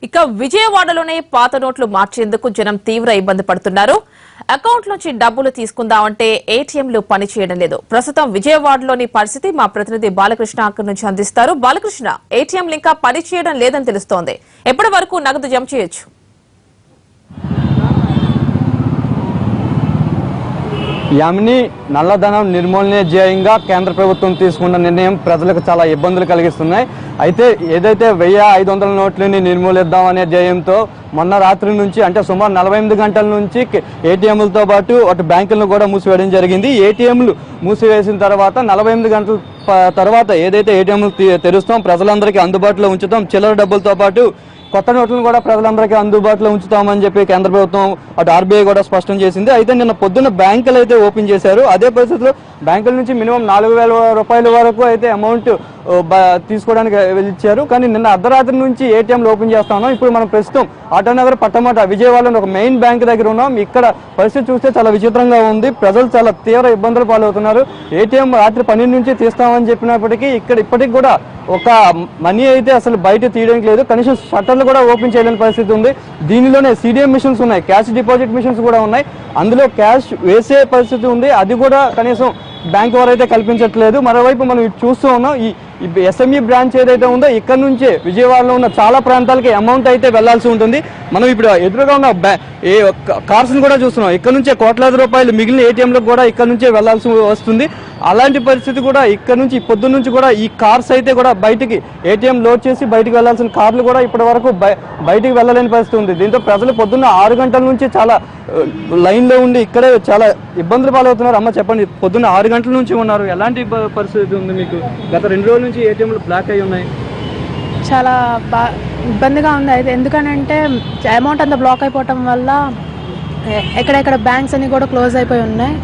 ఇక విజయవాడలోనే పాత నోట్లు మార్చేందుకు జనం తీవ్ర ఇబ్బంది పడుతున్నారు. అకౌంట్ నుంచి డబ్బులు తీసుకుందామంటే ఏటీఎంలు పనిచేయడం లేదు. ప్రస్తుతం విజయవాడలోని పరిస్థితి మా ప్రతినిధి బాలకృష్ణ అక్కడి నుంచి అందిస్తారు. బాలకృష్ణ, ఏటీఎంలు ఇంకా పనిచేయడం లేదని తెలుస్తోంది. ఎప్పటి వరకు నగదు జమ చేయొచ్చు? యామిని, నల్లధనం నిర్మూలనే ధ్యేయంగా కేంద్ర ప్రభుత్వం తీసుకున్న నిర్ణయం ప్రజలకు చాలా ఇబ్బందులు కలిగిస్తున్నాయి. అయితే ఏదైతే 1500 నోట్లని నిర్మూలిద్దామనే ధ్యేయంతో మొన్న రాత్రి నుంచి అంటే సుమారు 48 గంటల నుంచి ఏటీఎంలతో పాటు అటు బ్యాంకులను కూడా మూసివేయడం జరిగింది. ఏటీఎంలు మూసివేసిన తర్వాత 48 గంటల తర్వాత ఏదైతే ఏటీఎంలు తెరుస్తాం, ప్రజలందరికీ అందుబాటులో ఉంచుతాం, చిల్లర డబ్బులతో పాటు కొత్త నోట్లను కూడా ప్రజలందరికీ అందుబాటులో ఉంచుతామని చెప్పి కేంద్ర ప్రభుత్వం అటు ఆర్బీఐ కూడా స్పష్టం చేసింది. అయితే నిన్న పొద్దున్న బ్యాంకులు అయితే ఓపెన్ చేశారు. అదే పరిస్థితిలో బ్యాంకుల నుంచి మినిమం 4000 రూపాయల వరకు అయితే అమౌంట్ తీసుకోవడానికి ఇచ్చారు. కానీ నిన్న అర్ధరాత్రి నుంచి ఏటీఎంలు ఓపెన్ చేస్తా ఉన్నాం. ఇప్పుడు మనం ప్రస్తుతం ఆటోనగర్ పట్టమట విజయవాడలో ఒక మెయిన్ బ్యాంక్ దగ్గర ఉన్నాం. ఇక్కడ పరిస్థితి చూస్తే చాలా విచిత్రంగా ఉంది. ప్రజలు చాలా తీవ్ర ఇబ్బందులు పాలవుతున్నారు. ఏటీఎం రాత్రి 12 నుంచి తీస్తామని చెప్పినప్పటికీ ఇక్కడ ఇప్పటికి కూడా ఒక మనీ అయితే అసలు బయట తీయడానికి లేదు. కనీసం షట్టర్లు కూడా ఓపెన్ చేయలేని పరిస్థితి ఉంది. దీనిలోనే సిడిఎం మిషన్స్ ఉన్నాయి, క్యాష్ డిపాజిట్ మిషన్స్ కూడా ఉన్నాయి. అందులో క్యాష్ వేసే పరిస్థితి ఉంది. అది కూడా కనీసం బ్యాంక్ వారు అయితే కల్పించట్లేదు. మరోవైపు మనం చూస్తూ ఉన్నాం, ఈ ఎస్ఎంఈ బ్రాంచ్ ఏదైతే ఉందో ఇక్కడ నుంచే విజయవాడలో ఉన్న చాలా ప్రాంతాలకి అమౌంట్ అయితే వెళ్లాల్సి ఉంటుంది. మనం ఇప్పుడు ఎదురుగా ఉన్న కార్స్ కూడా చూస్తున్నాం. ఇక్కడ నుంచే కోట్లాది రూపాయలు మిగిలిన ఏటీఎంలకు కూడా ఇక్కడ నుంచే వెళ్లాల్సి వస్తుంది. అలాంటి పరిస్థితి కూడా ఇక్కడ నుంచి పొద్దున్న నుంచి కూడా ఈ కార్స్ అయితే కూడా బయటికి ఏటీఎం లోడ్ చేసి బయటికి వెళ్లాల్సిన కార్లు కూడా ఇప్పటి వరకు బయటికి వెళ్ళలేని పరిస్థితి ఉంది. దీంతో ప్రజలు పొద్దున్న 6 గంటల నుంచి చాలా లైన్లో ఉండి ఇక్కడే చాలా ఇబ్బందులు పాలవుతున్నారు. అమ్మ చెప్పండి, పొద్దున్న 6 గంటల నుంచి ఉన్నారు, ఎలాంటి పరిస్థితి ఉంది మీకు? గత 2 రోజుల నుంచి ఏటీఎంలు బ్లాక్ అయి ఉన్నాయి. చాలా ఇబ్బందిగా ఉంది. అయితే ఎందుకనంటే అమౌంట్ అంతా బ్లాక్ అయిపోవటం వల్ల ఎక్కడెక్కడ బ్యాంక్స్ అన్ని కూడా క్లోజ్ అయిపోయి ఉన్నాయి.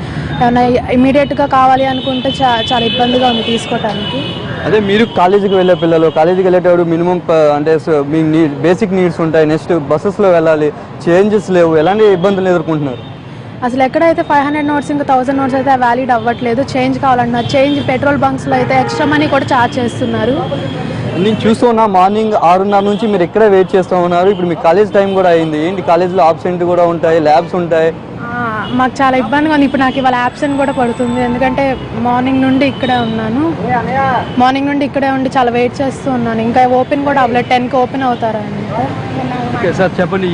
ఏమైనా ఇమీడియట్గా కావాలి అనుకుంటే చాలా ఇబ్బందిగా ఉంది తీసుకోవటానికి. అదే మీరు కాలేజీకి వెళ్ళే పిల్లలు, కాలేజీకి వెళ్ళేటప్పుడు మినిమం అంటే మీ బేసిక్ నీడ్స్ ఉంటాయి. నెక్స్ట్ బస్సెస్లో వెళ్ళాలి, చేంజెస్ లేవు, ఎలాంటి ఇబ్బందులు ఎదుర్కొంటున్నారు? అసలు ఎక్కడైతే 500 నోట్స్ ఇంకా 1000 నోట్స్ అయితే వ్యాలిడ్ అవ్వట్లేదు. చేంజ్ కావాలన్నారు. చేంజ్ పెట్రోల్ బంక్స్లో అయితే ఎక్స్ట్రా మనీ కూడా ఛార్జ్ చేస్తున్నారు. నేను చూస్తూ ఉన్నా, మార్నింగ్ 6:30 నుంచి మీరు ఇక్కడే వెయిట్ చేస్తూ ఉన్నారు. ఇప్పుడు మీ కాలేజ్ టైం కూడా అయింది. ఏంటి, కాలేజ్లో ఆబ్సెంట్ కూడా ఉంటాయి, ల్యాబ్స్ ఉంటాయి. మాకు చాలా ఇబ్బందిగా ఉంది. ఇప్పుడు నాకు ఇవాళ యాబ్సెంట్ కూడా పడుతుంది. ఎందుకంటే మార్నింగ్ నుండి ఇక్కడే ఉన్నాను. మార్నింగ్ నుండి ఇక్కడే ఉండి చాలా వెయిట్ చేస్తూ ఉన్నాను. ఇంకా ఓపెన్ కూడా అవ్వలేదు. 10కి ఓపెన్ అవుతారండి. ఓకే సార్, చెప్పండి.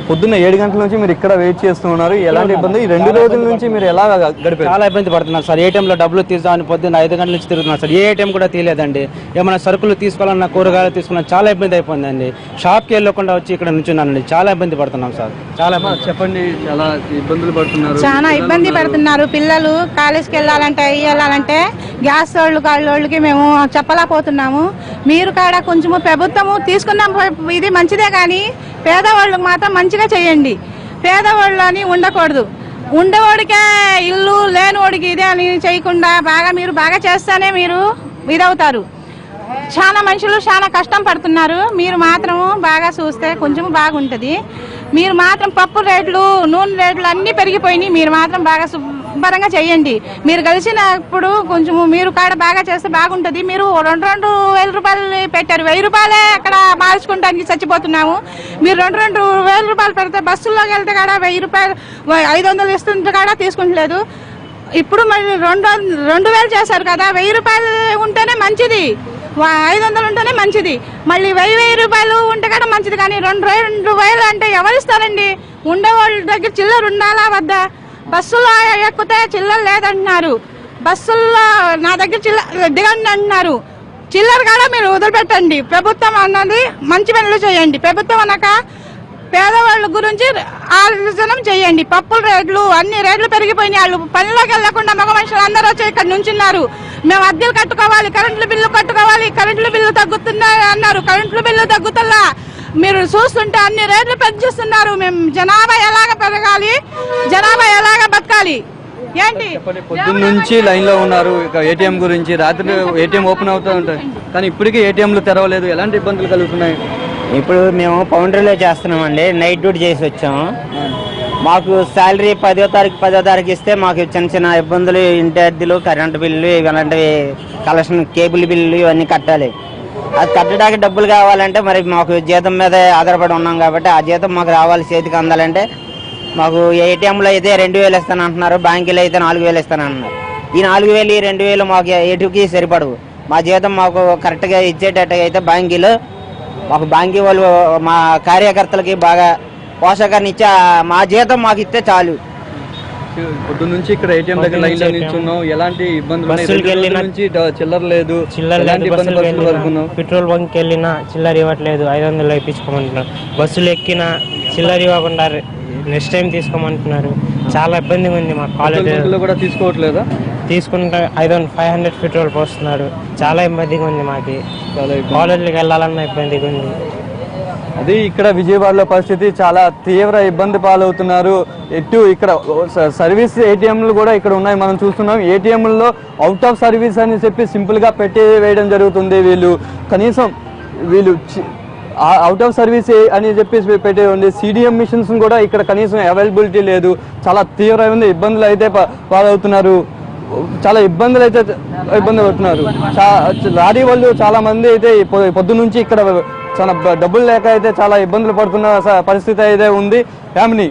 పొద్దున్న 7 గంటల నుంచి మీరు ఇక్కడ వెయిట్ చేస్తూ ఉన్నారు. ఎలాంటి ఇబ్బంది? ఈ 2 రోజుల నుంచి మీరు ఎలా గడిపారు? చాలా ఇబ్బంది పడుతున్నారు సార్. ఏటీఎంలో డబ్బులు తీద్దామని పొద్దున్న 5 గంటల నుంచి తిరుగుతున్నారు సార్. ఏ ఏటీఎం కూడా తీయలేదండి. ఏమైనా సరుకులు తీసుకోవాలన్నా, కూరగాయలు తీసుకున్నా చాలా ఇబ్బంది అయిపోయిందండి. షాప్కి వెళ్ళకుండా వచ్చి ఇక్కడ నుంచున్నానండి. చాలా ఇబ్బంది పడుతున్నాం సార్. చాలా చెప్పండి, చాలా ఇబ్బందులు పడుతున్నారు. చాలా ఇబ్బంది పడుతున్నారు పిల్లలు. కాలేజ్కి వెళ్ళాలంటే గ్యాస్ వాళ్ళకి మేము చెప్పలేకపోతున్నాము. మీరు కాడ కొంచెము ప్రభుత్వము తీసుకున్నాం, ఇది మంచిదే, కానీ పేదవాళ్ళకి మాత్రం మంచిగా చేయండి. పేదవాళ్ళు అని ఉండకూడదు. ఉండేవాడికే ఇల్లు, లేనివాడికి ఇదే అని చేయకుండా మీరు బాగా చేస్తేనే మీరు ఇదవుతారు. చాలా మనుషులు చాలా కష్టం పడుతున్నారు. మీరు మాత్రం బాగా చూస్తే కొంచెం బాగుంటుంది. మీరు మాత్రం పప్పు రేట్లు, నూనె రేట్లు అన్నీ పెరిగిపోయినాయి. మీరు మాత్రం బాగా శుభ్రంగా చేయండి. మీరు కలిసినప్పుడు కొంచెం మీరు కాడ బాగా చేస్తే బాగుంటుంది. మీరు 2,000 రూపాయలు పెట్టారు, 1000 రూపాయలే అక్కడ మార్చుకుంటానికి చచ్చిపోతున్నాము. మీరు 2,000 రూపాయలు పెడితే బస్సుల్లోకి వెళ్తే కాడ 1000 రూపాయలు 500 ఇస్తుంటే కాడ తీసుకుంటలేదు. ఇప్పుడు మరి 2,000 చేశారు కదా, 1000 రూపాయలు ఉంటేనే మంచిది, 500 ఉంటేనే మంచిది. మళ్ళీ 1000 రూపాయలు ఉంటే కూడా మంచిది. కానీ 2,000 అంటే ఎవరు ఇస్తారండి? ఉండేవాళ్ళ దగ్గర చిల్లర ఉండాలా వద్దా? బస్సులో ఎక్కితే చిల్లర లేదంటున్నారు. బస్సుల్లో నా దగ్గర చిల్లర దిగండి అంటున్నారు. చిల్లర కూడా మీరు వదిలిపెట్టండి. ప్రభుత్వం అన్నది మంచి పనులు చేయండి. ప్రభుత్వం అన్నాక పేదవాళ్ళ గురించి ఆలోచన చేయండి. పప్పుల రేట్లు, అన్ని రేట్లు పెరిగిపోయినాయి. వాళ్ళు పనిలోకి వెళ్లకుండా మగ మనుషులు అందరూ వచ్చి ఇక్కడ నుంచున్నారు. మేము అద్దెలు కట్టుకోవాలి, కరెంట్ల బిల్లు కట్టుకోవాలి, కరెంట్ల బిల్లు తగ్గుతున్నాయి అన్నారు. కరెంట్ల బిల్లు తగ్గుతుందా? మీరు చూస్తుంటే అన్ని రేట్లు పెంచుతున్నారు. మేము జనాభా ఎలాగ పెరగాలి, జనాభా ఎలాగ బతకాలి? ఏంటి పొద్దున్న నుంచి లైన్ లో ఉన్నారు. ఏటీఎం గురించి రాత్రి ఏటీఎం ఓపెన్ అవుతూ ఉంటాయి, కానీ ఇప్పటికీ ఏటీఎంలు తెరవలేదు. ఎలాంటి ఇబ్బందులు కలుగుతున్నాయి? ఇప్పుడు మేము పౌండరీలో చేస్తున్నామండి. నైట్ డ్యూటీ చేసి వచ్చాము. మాకు శాలరీ 10వ తారీఖు ఇస్తే మాకు చిన్న చిన్న ఇబ్బందులు, ఇంటి అద్దెలు, కరెంటు బిల్లు, ఇలాంటివి, కలెక్షన్ కేబుల్ బిల్లు ఇవన్నీ కట్టాలి. అది కట్టడానికి డబ్బులు కావాలంటే మరి మాకు జీతం మీద ఆధారపడి ఉన్నాం కాబట్టి ఆ జీతం మాకు రావాలి, చేతికి అందాలంటే మాకు ఏటీఎంలో అయితే 2000 ఇస్తాను అంటున్నారు, బ్యాంకులో అయితే 4000 ఇస్తాను అంటున్నారు. ఈ 4000 ఈ 2000 మాకు ఏటుకి సరిపడవు. మా జీతం మాకు కరెక్ట్గా ఇచ్చేటట్టుగా అయితే బ్యాంకులో మాకు బ్యాంకు వాళ్ళు మా కార్యకర్తలకి బాగా పోషకాన్ని ఇచ్చే మా జీతం మాకు ఇస్తే చాలు. పొద్దు నుంచి ఇక్కడ ఏటీఎం దగ్గర లైన్ లో నిల్చున్నాం, ఎలాంటి ఇబ్బందులు ఉన్నాయి? బస్సులకి రెండు రోజుల వెళ్ళినా నుంచి చిల్లర లేదు, చిల్లర ఎలాంటి లేదు, ఇబ్బందులు బస్సులకి పడుతున్నాం? వెళ్ళినా పెట్రోల్ బంక్ వెళ్ళినా చిల్లర ఇవ్వట్లేదు, 500 ఇప్పించుకోమంటున్నారు. బస్సులు ఎక్కినా చిల్లర ఇవ్వకుండా నెక్స్ట్ టైం తీసుకోమంటున్నారు. చాలా ఇబ్బందిగా ఉంది మా కాలేజ్. పెట్రోల్ కూడా తీసుకోవట్లేదా? తీసుకుంటే 500 పెట్రోల్ పోస్తున్నారు. చాలా ఇబ్బందిగా ఉంది మాకు, చాలా ఇబ్బంది. కాలేజీకి వెళ్ళాలన్న ఇబ్బందిగా ఉంది. అది ఇక్కడ విజయవాడలో పరిస్థితి చాలా తీవ్ర ఇబ్బంది పాలవుతున్నారు. ఎటు ఇక్కడ సర్వీస్ ఏటీఎంలు కూడా ఇక్కడ ఉన్నాయి, మనం చూస్తున్నాం. ఏటీఎంలలో అవుట్ ఆఫ్ సర్వీస్ అని చెప్పి సింపుల్ గా పెట్టి వేయడం జరుగుతుంది. కనీసం అవుట్ ఆఫ్ సర్వీస్ అని చెప్పేసి పెట్టే ఉంది. సిడిఎం మిషన్స్ కూడా ఇక్కడ కనీసం అవైలబిలిటీ లేదు. చాలా తీవ్రమైన ఇబ్బందులు అయితే పాలవుతున్నారు. చాలా ఇబ్బంది పడుతున్నారు. లారీ వాళ్ళు చాలా మంది అయితే పొద్దు నుంచి ఇక్కడ చాలా డబ్బులు లేక అయితే చాలా ఇబ్బందులు పడుతున్న పరిస్థితి అయితే ఉంది. ఫ్యామిలీ